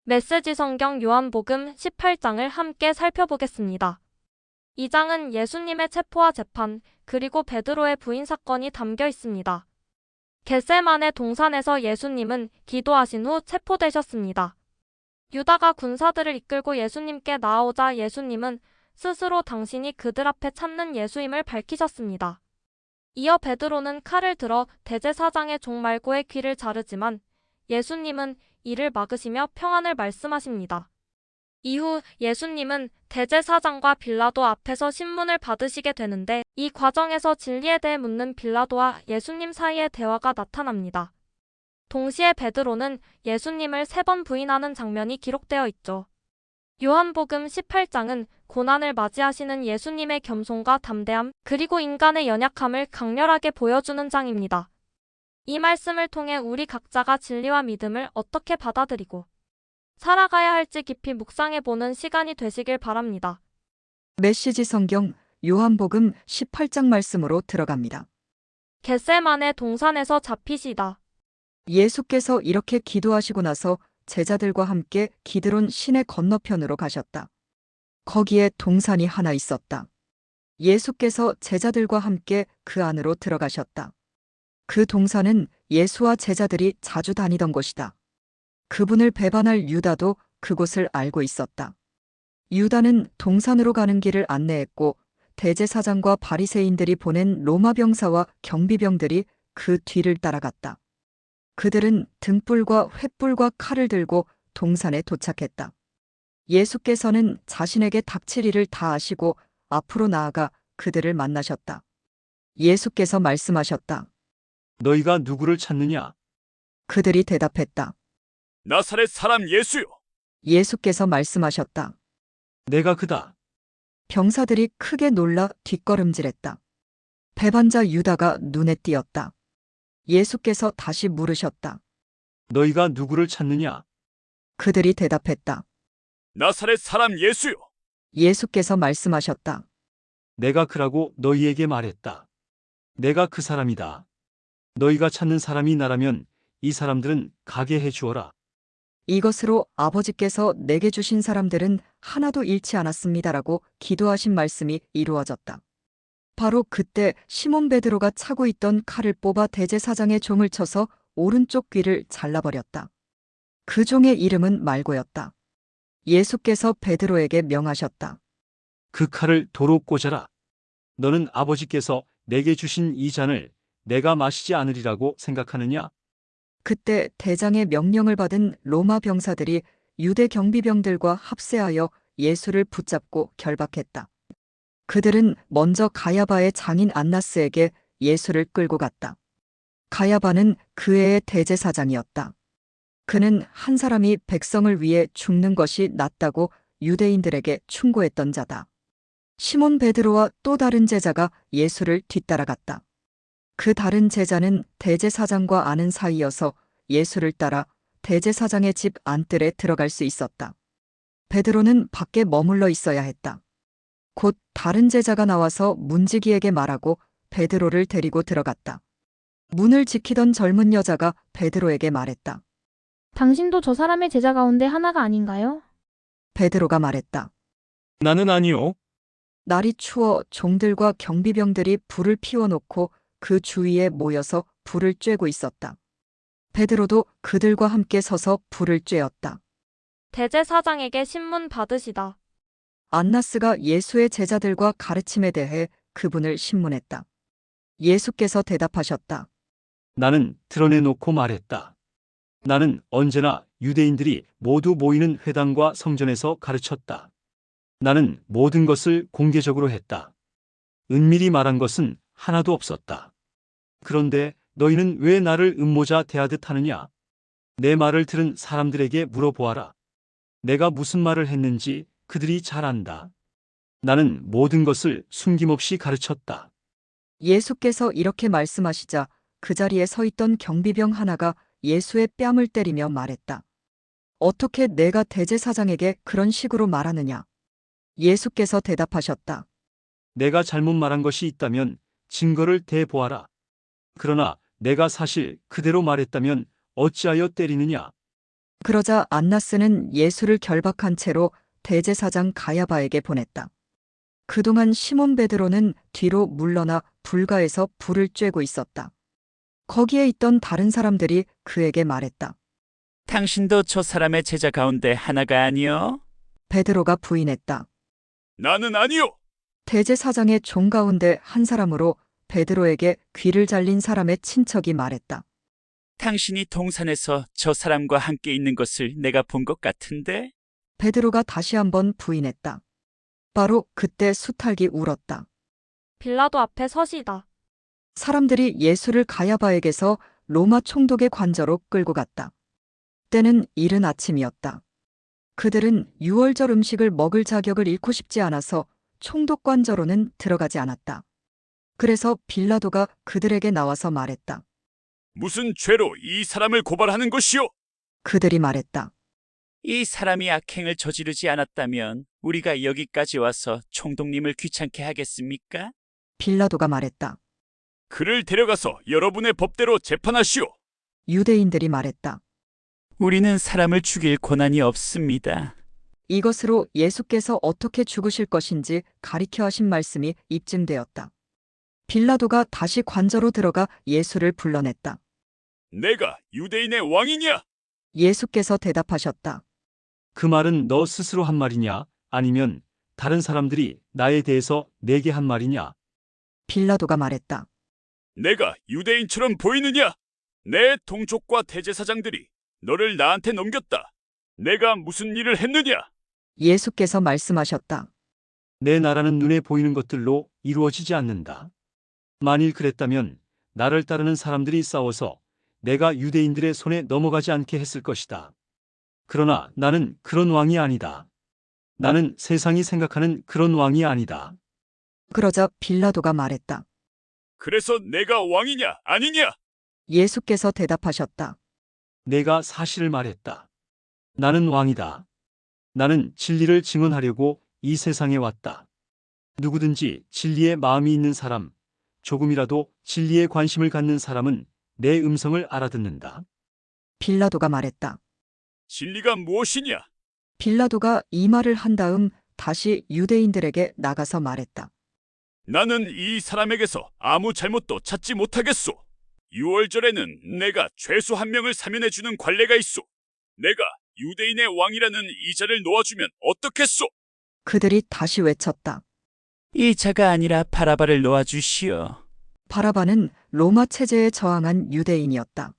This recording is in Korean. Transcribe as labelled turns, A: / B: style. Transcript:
A: 메시지 성경 요한복음 18장을 함께 살펴보겠습니다. 이 장은 예수님의 체포와 재판, 그리고 베드로의 부인 사건이 담겨 있습니다. 겟세마네 동산에서 예수님은 기도하신 후 체포되셨습니다. 유다가 군사들을 이끌고 예수님께 나아오자 예수님은 스스로 당신이 그들 앞에 찾는 예수임을 밝히셨습니다. 이어 베드로는 칼을 들어 대제사장의 종 말고의 귀를 자르지만 예수님은 이를 막으시며 평안을 말씀하십니다. 이후 예수님은 대제사장과 빌라도 앞에서 신문을 받으시게 되는데 이 과정에서 진리에 대해 묻는 빌라도와 예수님 사이의 대화가 나타납니다. 동시에 베드로는 예수님을 3번 부인하는 장면이 기록되어 있죠. 요한복음 18장은 고난을 맞이하시는 예수님의 겸손과 담대함, 그리고 인간의 연약함을 강렬하게 보여주는 장입니다. 이 말씀을 통해 우리 각자가 진리와 믿음을 어떻게 받아들이고 살아가야 할지 깊이 묵상해보는 시간이 되시길 바랍니다.
B: 메시지 성경 요한복음 18장 말씀으로 들어갑니다.
A: 겟세마네 동산에서 잡히시다.
B: 예수께서 이렇게 기도하시고 나서 제자들과 함께 기드론 시내 건너편으로 가셨다. 거기에 동산이 하나 있었다. 예수께서 제자들과 함께 그 안으로 들어가셨다. 그 동산은 예수와 제자들이 자주 다니던 곳이다. 그분을 배반할 유다도 그곳을 알고 있었다. 유다는 동산으로 가는 길을 안내했고 대제사장과 바리새인들이 보낸 로마 병사와 경비병들이 그 뒤를 따라갔다. 그들은 등불과 횃불과 칼을 들고 동산에 도착했다. 예수께서는 자신에게 닥칠 일을 다 아시고 앞으로 나아가 그들을 만나셨다. 예수께서 말씀하셨다.
C: 너희가 누구를 찾느냐?
B: 그들이 대답했다.
D: 나사렛 사람 예수요.
B: 예수께서 말씀하셨다.
C: 내가 그다.
B: 병사들이 크게 놀라 뒷걸음질했다. 배반자 유다가 눈에 띄었다. 예수께서 다시 물으셨다.
C: 너희가 누구를 찾느냐?
B: 그들이 대답했다.
D: 나사렛 사람 예수요.
B: 예수께서 말씀하셨다.
C: 내가 그라고 너희에게 말했다. 내가 그 사람이다. 너희가 찾는 사람이 나라면 이 사람들은 가게 해 주어라.
B: 이것으로 아버지께서 내게 주신 사람들은 하나도 잃지 않았습니다라고 기도하신 말씀이 이루어졌다. 바로 그때 시몬 베드로가 차고 있던 칼을 뽑아 대제사장의 종을 쳐서 오른쪽 귀를 잘라버렸다. 그 종의 이름은 말고였다. 예수께서 베드로에게 명하셨다.
C: 그 칼을 도로 꽂아라. 너는 아버지께서 내게 주신 이 잔을 내가 마시지 않으리라고 생각하느냐?
B: 그때 대장의 명령을 받은 로마 병사들이 유대 경비병들과 합세하여 예수를 붙잡고 결박했다. 그들은 먼저 가야바의 장인 안나스에게 예수를 끌고 갔다. 가야바는 그 해의 대제사장이었다. 그는 한 사람이 백성을 위해 죽는 것이 낫다고 유대인들에게 충고했던 자다. 시몬 베드로와 또 다른 제자가 예수를 뒤따라갔다. 그 다른 제자는 대제사장과 아는 사이여서 예수를 따라 대제사장의 집 안뜰에 들어갈 수 있었다. 베드로는 밖에 머물러 있어야 했다. 곧 다른 제자가 나와서 문지기에게 말하고 베드로를 데리고 들어갔다. 문을 지키던 젊은 여자가 베드로에게 말했다.
E: 당신도 저 사람의 제자 가운데 하나가 아닌가요?
B: 베드로가 말했다.
D: 나는 아니요.
B: 날이 추워 종들과 경비병들이 불을 피워놓고 그 주위에 모여서 불을 쬐고 있었다. 베드로도 그들과 함께 서서 불을 쬐었다.
A: 대제사장에게 신문 받으시다.
B: 안나스가 예수의 제자들과 가르침에 대해 그분을 신문했다. 예수께서 대답하셨다.
C: 나는 드러내놓고 말했다. 나는 언제나 유대인들이 모두 모이는 회당과 성전에서 가르쳤다. 나는 모든 것을 공개적으로 했다. 은밀히 말한 것은 하나도 없었다. 그런데 너희는 왜 나를 음모자 대하듯 하느냐? 내 말을 들은 사람들에게 물어보아라. 내가 무슨 말을 했는지 그들이 잘 안다. 나는 모든 것을 숨김없이 가르쳤다.
B: 예수께서 이렇게 말씀하시자 그 자리에 서 있던 경비병 하나가 예수의 뺨을 때리며 말했다. 어떻게 내가 대제사장에게 그런 식으로 말하느냐? 예수께서 대답하셨다.
C: 내가 잘못 말한 것이 있다면 증거를 대보아라. 그러나 내가 사실 그대로 말했다면 어찌하여 때리느냐?
B: 그러자 안나스는 예수를 결박한 채로 대제사장 가야바에게 보냈다. 그동안 시몬 베드로는 뒤로 물러나 불가에서 불을 쬐고 있었다. 거기에 있던 다른 사람들이 그에게 말했다.
F: 당신도 저 사람의 제자 가운데 하나가 아니요?
B: 베드로가 부인했다.
D: 나는 아니요.
B: 대제사장의 종 가운데 한 사람으로 베드로에게 귀를 잘린 사람의 친척이 말했다.
F: 당신이 동산에서 저 사람과 함께 있는 것을 내가 본 것 같은데?
B: 베드로가 다시 한번 부인했다. 바로 그때 수탈기 울었다.
A: 빌라도 앞에 서시다.
B: 사람들이 예수를 가야바에게서 로마 총독의 관저로 끌고 갔다. 때는 이른 아침이었다. 그들은 유월절 음식을 먹을 자격을 잃고 싶지 않아서 총독 관저로는 들어가지 않았다. 그래서 빌라도가 그들에게 나와서 말했다.
D: 무슨 죄로 이 사람을 고발하는 것이오?
B: 그들이 말했다.
F: 이 사람이 악행을 저지르지 않았다면 우리가 여기까지 와서 총독님을 귀찮게 하겠습니까?
B: 빌라도가 말했다.
D: 그를 데려가서 여러분의 법대로 재판하시오.
B: 유대인들이 말했다.
F: 우리는 사람을 죽일 권한이 없습니다.
B: 이것으로 예수께서 어떻게 죽으실 것인지 가리켜 하신 말씀이 입증되었다. 빌라도가 다시 관저로 들어가 예수를 불러냈다.
D: 내가 유대인의 왕이냐?
B: 예수께서 대답하셨다.
C: 그 말은 너 스스로 한 말이냐? 아니면 다른 사람들이 나에 대해서 내게 한 말이냐?
B: 빌라도가 말했다.
D: 내가 유대인처럼 보이느냐? 내 동족과 대제사장들이 너를 나한테 넘겼다. 내가 무슨 일을 했느냐?
B: 예수께서 말씀하셨다.
C: 내 나라는 눈에 보이는 것들로 이루어지지 않는다. 만일 그랬다면 나를 따르는 사람들이 싸워서 내가 유대인들의 손에 넘어가지 않게 했을 것이다. 그러나 나는 그런 왕이 아니다. 나는 세상이 생각하는 그런 왕이 아니다.
B: 그러자 빌라도가 말했다.
D: 그래서 내가 왕이냐 아니냐?
B: 예수께서 대답하셨다.
C: 내가 사실을 말했다. 나는 왕이다. 나는 진리를 증언하려고 이 세상에 왔다. 누구든지 진리에 마음이 있는 사람, 조금이라도 진리에 관심을 갖는 사람은 내 음성을 알아듣는다.
B: 빌라도가 말했다.
D: 진리가 무엇이냐?
B: 빌라도가 이 말을 한 다음 다시 유대인들에게 나가서 말했다.
D: 나는 이 사람에게서 아무 잘못도 찾지 못하겠소. 6월절에는 내가 죄수 한 명을 사면해주는 관례가 있소. 내가 유대인의 왕이라는 이자를 놓아주면 어떻겠소?
B: 그들이 다시 외쳤다.
F: 이 자가 아니라 바라바를 놓아주시오.
B: 바라바는 로마 체제에 저항한 유대인이었다.